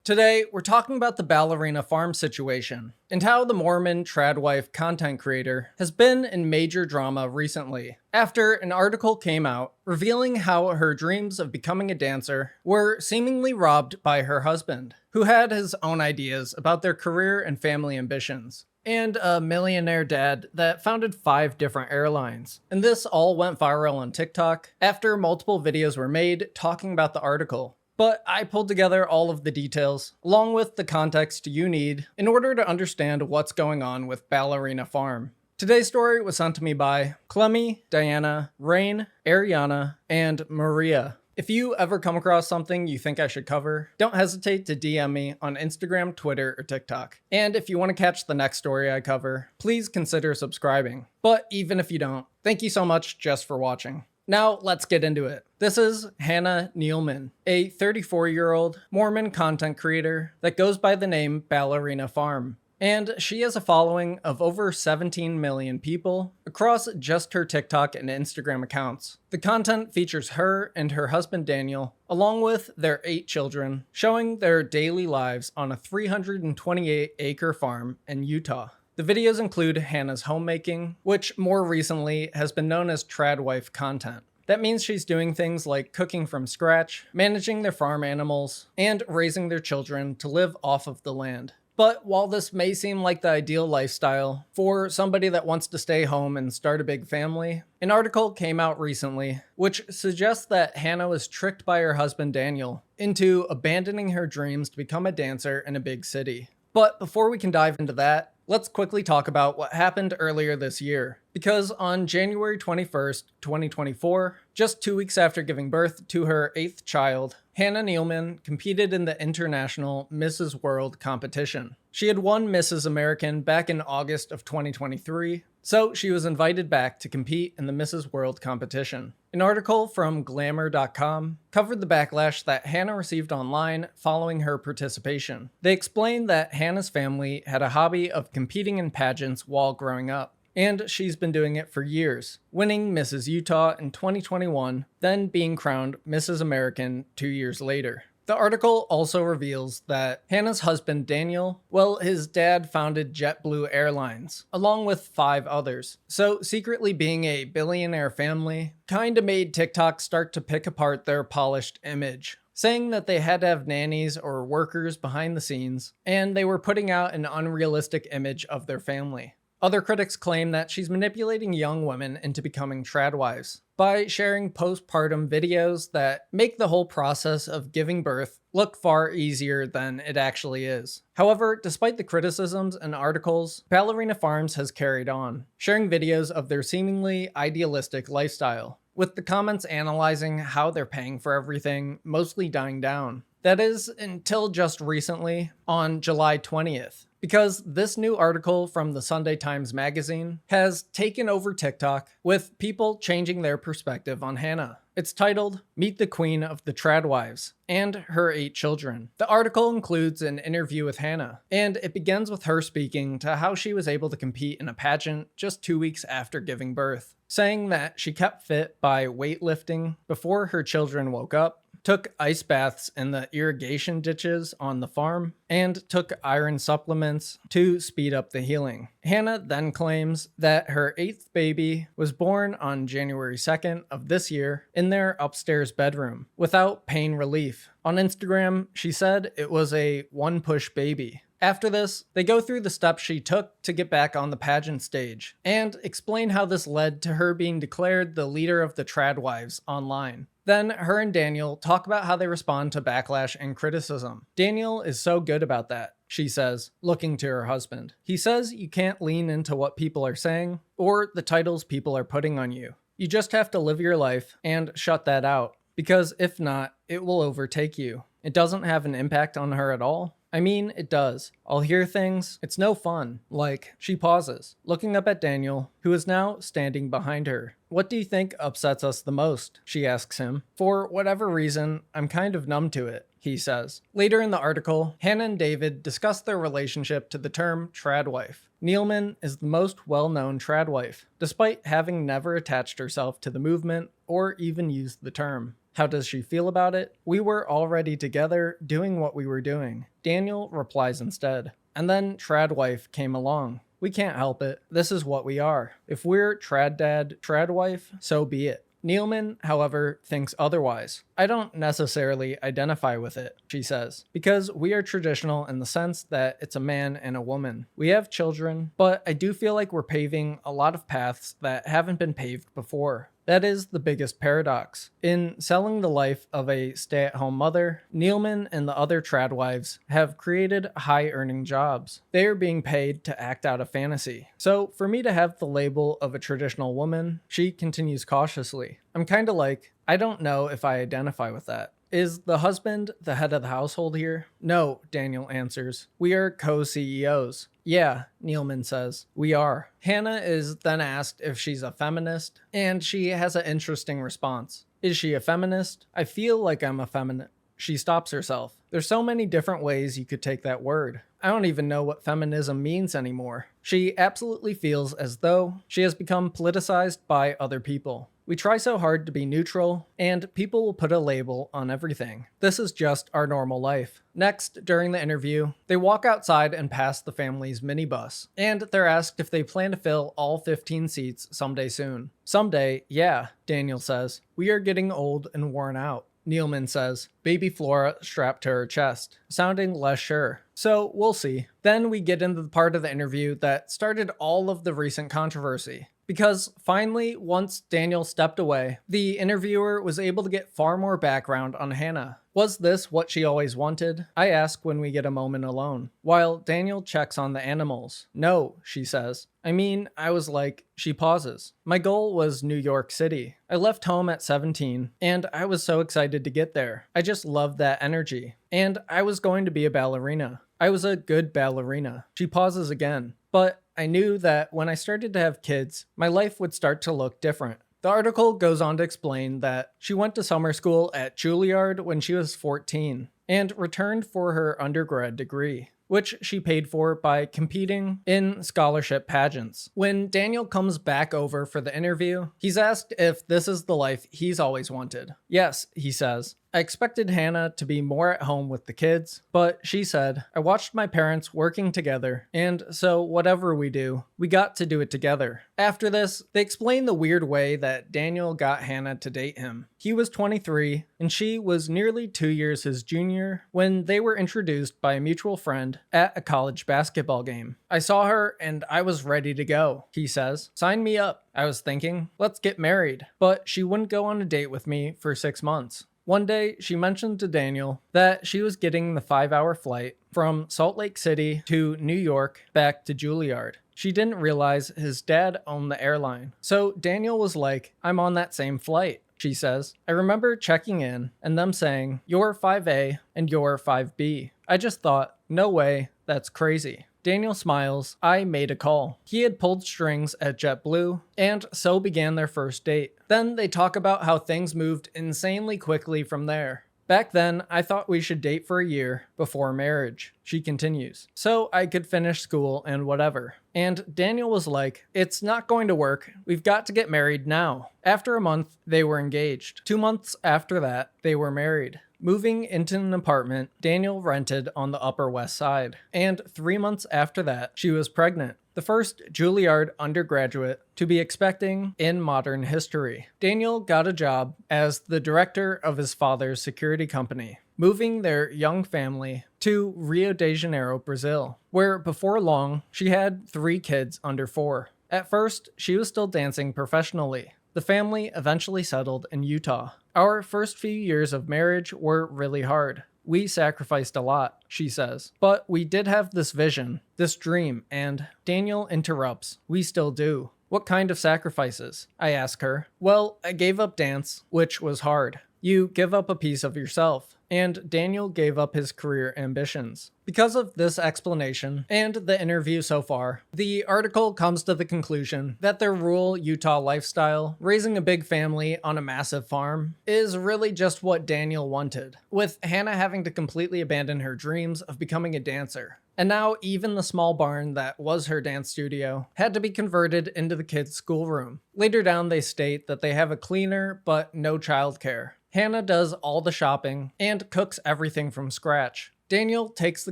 Today, we're talking about the Ballerina Farm situation and how the Mormon tradwife content creator has been in major drama recently after an article came out revealing how her dreams of becoming a dancer were seemingly robbed by her husband, who had his own ideas about their career and family ambitions, and a millionaire dad that founded 5 different airlines. And this all went viral on TikTok after multiple videos were made talking about the article. But I pulled together all of the details, along with the context you need, in order to understand what's going on with Ballerina Farm. Today's story was sent to me by Clemmy, Diana, Rain, Ariana, and Maria. If you ever come across something you think I should cover, don't hesitate to DM me on Instagram, Twitter, or TikTok. And if you want to catch the next story I cover, please consider subscribing. But even if you don't, thank you so much just for watching. Now, let's get into it. This is Hannah Nealman, a 34-year-old Mormon content creator that goes by the name Ballerina Farm. And she has a following of over 17 million people across just her TikTok and Instagram accounts. The content features her and her husband Daniel, along with their 8 children, showing their daily lives on a 328-acre farm in Utah. The videos include Hannah's homemaking, which more recently has been known as tradwife content. That means she's doing things like cooking from scratch, managing their farm animals, and raising their children to live off of the land. But while this may seem like the ideal lifestyle for somebody that wants to stay home and start a big family, an article came out recently which suggests that Hannah was tricked by her husband Daniel into abandoning her dreams to become a dancer in a big city. But before we can dive into that, let's quickly talk about what happened earlier this year. Because on January 21st, 2024, just 2 weeks after giving birth to her 8th child, Hannah Nealman competed in the International Mrs. World competition. She had won Mrs. American back in August of 2023, so she was invited back to compete in the Mrs. World competition. An article from Glamour.com covered the backlash that Hannah received online following her participation. They explained that Hannah's family had a hobby of competing in pageants while growing up, and she's been doing it for years, winning Mrs. Utah in 2021, then being crowned Mrs. American 2 years later. The article also reveals that Hannah's husband Daniel, his dad founded JetBlue Airlines, along with 5 others. So secretly being a billionaire family kinda made TikTok start to pick apart their polished image, saying that they had to have nannies or workers behind the scenes, and they were putting out an unrealistic image of their family. Other critics claim that she's manipulating young women into becoming tradwives by sharing postpartum videos that make the whole process of giving birth look far easier than it actually is. However, despite the criticisms and articles, Ballerina Farms has carried on, sharing videos of their seemingly idealistic lifestyle, with the comments analyzing how they're paying for everything mostly dying down. That is, until just recently, on July 20th. Because this new article from the Sunday Times magazine has taken over TikTok, with people changing their perspective on Hannah. It's titled, "Meet the Queen of the Tradwives and Her 8 Children." The article includes an interview with Hannah, and it begins with her speaking to how she was able to compete in a pageant just 2 weeks after giving birth, saying that she kept fit by weightlifting before her children woke up, took ice baths in the irrigation ditches on the farm, and took iron supplements to speed up the healing. Hannah then claims that her 8th baby was born on January 2nd of this year in their upstairs bedroom, without pain relief. On Instagram, she said it was a one-push baby. After this, they go through the steps she took to get back on the pageant stage, and explain how this led to her being declared the leader of the tradwives online. Then her and Daniel talk about how they respond to backlash and criticism. Daniel is so good about that, she says, looking to her husband. He says you can't lean into what people are saying or the titles people are putting on you. You just have to live your life and shut that out, because if not, it will overtake you. It doesn't have an impact on her at all. I mean, it does. I'll hear things. It's no fun. Like, she pauses, looking up at Daniel, who is now standing behind her. "What do you think upsets us the most?" she asks him. "For whatever reason, I'm kind of numb to it," he says. Later in the article, Hannah and David discuss their relationship to the term tradwife. Nealman is the most well-known tradwife, despite having never attached herself to the movement or even used the term. How does she feel about it? We were already together doing what we were doing. Daniel replies instead. And then trad wife came along. We can't help it. This is what we are. If we're trad dad, trad wife, so be it. Neilman, however, thinks otherwise. I don't necessarily identify with it, she says, because we are traditional in the sense that it's a man and a woman. We have children, but I do feel like we're paving a lot of paths that haven't been paved before. That is the biggest paradox. In selling the life of a stay-at-home mother, Neilman and the other trad wives have created high-earning jobs. They are being paid to act out a fantasy. So for me to have the label of a traditional woman, she continues cautiously. I'm kinda like, I don't know if I identify with that. Is the husband the head of the household here? No, Daniel answers. We are co-CEOs. Yeah, Neilman says. We are. Hannah is then asked if she's a feminist, and she has an interesting response. Is she a feminist? I feel like I'm a feminist. She stops herself. There's so many different ways you could take that word. I don't even know what feminism means anymore. She absolutely feels as though she has become politicized by other people. We try so hard to be neutral, and people will put a label on everything. This is just our normal life. Next, during the interview, they walk outside and pass the family's minibus, and they're asked if they plan to fill all 15 seats someday soon. Someday, yeah, Daniel says. We are getting old and worn out. Neilman says, baby Flora strapped to her chest, sounding less sure. So, we'll see. Then we get into the part of the interview that started all of the recent controversy. Because finally, once Daniel stepped away, the interviewer was able to get far more background on Hannah. Was this what she always wanted? I ask when we get a moment alone, while Daniel checks on the animals. No, she says. I was like, she pauses. My goal was New York City. I left home at 17, and I was so excited to get there. I just loved that energy. And I was going to be a ballerina. I was a good ballerina. She pauses again. But I knew that when I started to have kids, my life would start to look different. The article goes on to explain that she went to summer school at Juilliard when she was 14 and returned for her undergrad degree, which she paid for by competing in scholarship pageants. When Daniel comes back over for the interview, he's asked if this is the life he's always wanted. Yes, he says. I expected Hannah to be more at home with the kids, but she said, I watched my parents working together, and so whatever we do, we got to do it together. After this, they explain the weird way that Daniel got Hannah to date him. He was 23, and she was nearly 2 years his junior when they were introduced by a mutual friend at a college basketball game. I saw her and I was ready to go, he says. Sign me up. I was thinking, let's get married. But she wouldn't go on a date with me for 6 months. One day, she mentioned to Daniel that she was getting the 5-hour flight from Salt Lake City to New York back to Juilliard. She didn't realize his dad owned the airline. So Daniel was like, I'm on that same flight, she says. I remember checking in and them saying, you're 5A and you're 5B. I just thought, no way, that's crazy. Daniel smiles. I made a call. He had pulled strings at JetBlue, and so began their first date. Then they talk about how things moved insanely quickly from there. Back then, I thought we should date for a year before marriage, she continues, so I could finish school and whatever. And Daniel was like, it's not going to work. We've got to get married now. After a month, they were engaged. 2 months after that, they were married. Moving into an apartment Daniel rented on the Upper West Side. And 3 months after that, she was pregnant. The first Juilliard undergraduate to be expecting in modern history. Daniel got a job as the director of his father's security company, moving their young family to Rio de Janeiro, Brazil, where before long, she had 3 kids under 4. At first, she was still dancing professionally. The family eventually settled in Utah. Our first few years of marriage were really hard. We sacrificed a lot, she says. But we did have this vision, this dream, and Daniel interrupts. We still do. What kind of sacrifices? I ask her. Well, I gave up dance, which was hard. You give up a piece of yourself. and Daniel gave up his career ambitions. Because of this explanation and the interview so far, the article comes to the conclusion that their rural Utah lifestyle, raising a big family on a massive farm, is really just what Daniel wanted, with Hannah having to completely abandon her dreams of becoming a dancer. And now even the small barn that was her dance studio had to be converted into the kids' schoolroom. Later down they state that they have a cleaner but no childcare. Hannah does all the shopping and cooks everything from scratch. Daniel takes the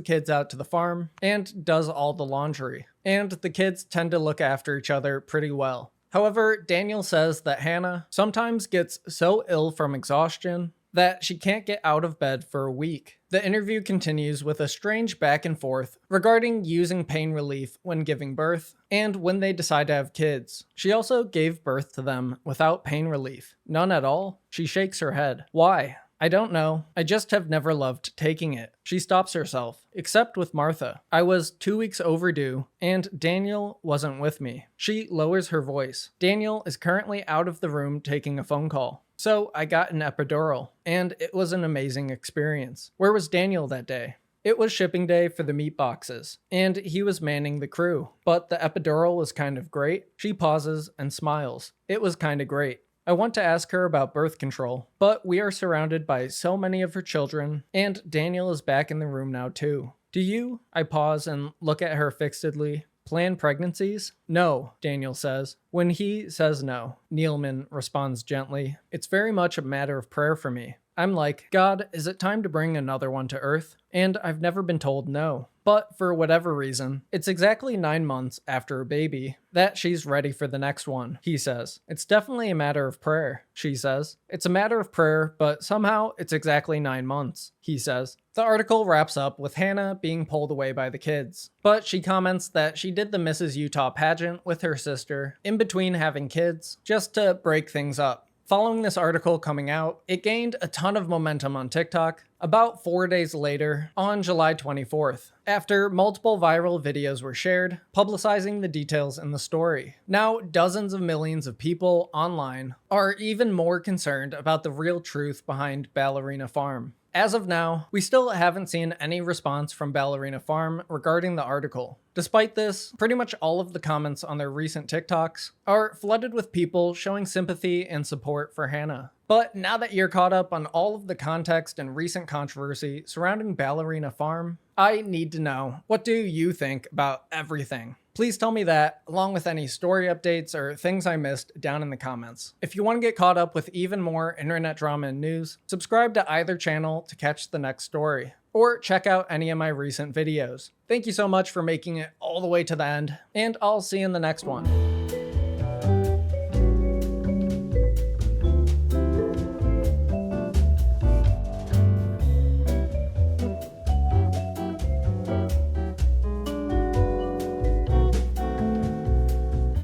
kids out to the farm and does all the laundry, and the kids tend to look after each other pretty well. However, Daniel says that Hannah sometimes gets so ill from exhaustion that she can't get out of bed for a week. The interview continues with a strange back and forth regarding using pain relief when giving birth and when they decide to have kids. She also gave birth to them without pain relief. None at all? She shakes her head. Why? I don't know. I just have never loved taking it. She stops herself, except with Martha. I was 2 weeks overdue, and Daniel wasn't with me. She lowers her voice. Daniel is currently out of the room taking a phone call. So I got an epidural, and it was an amazing experience. Where was Daniel that day? It was shipping day for the meat boxes, and he was manning the crew. But the epidural was kind of great. She pauses and smiles. It was kind of great. I want to ask her about birth control, but we are surrounded by so many of her children, and Daniel is back in the room now too. Do you? I pause and look at her fixedly. Plan pregnancies? No, Daniel says. When he says no, Neilman responds gently. It's very much a matter of prayer for me. I'm like, God, is it time to bring another one to Earth? And I've never been told no. But for whatever reason, it's exactly 9 months after a baby that she's ready for the next one, he says. It's definitely a matter of prayer, she says. It's a matter of prayer, but somehow it's exactly 9 months, he says. The article wraps up with Hannah being pulled away by the kids, but she comments that she did the Mrs. Utah pageant with her sister in between having kids, just to break things up. Following this article coming out, it gained a ton of momentum on TikTok about 4 days later, on July 24th, after multiple viral videos were shared, publicizing the details in the story. Now, dozens of millions of people online are even more concerned about the real truth behind Ballerina Farm. As of now, we still haven't seen any response from Ballerina Farm regarding the article. Despite this, pretty much all of the comments on their recent TikToks are flooded with people showing sympathy and support for Hannah. But now that you're caught up on all of the context and recent controversy surrounding Ballerina Farm, I need to know, what do you think about everything? Please tell me that, along with any story updates or things I missed down in the comments. If you want to get caught up with even more internet drama and news, subscribe to either channel to catch the next story, or check out any of my recent videos. Thank you so much for making it all the way to the end, and I'll see you in the next one.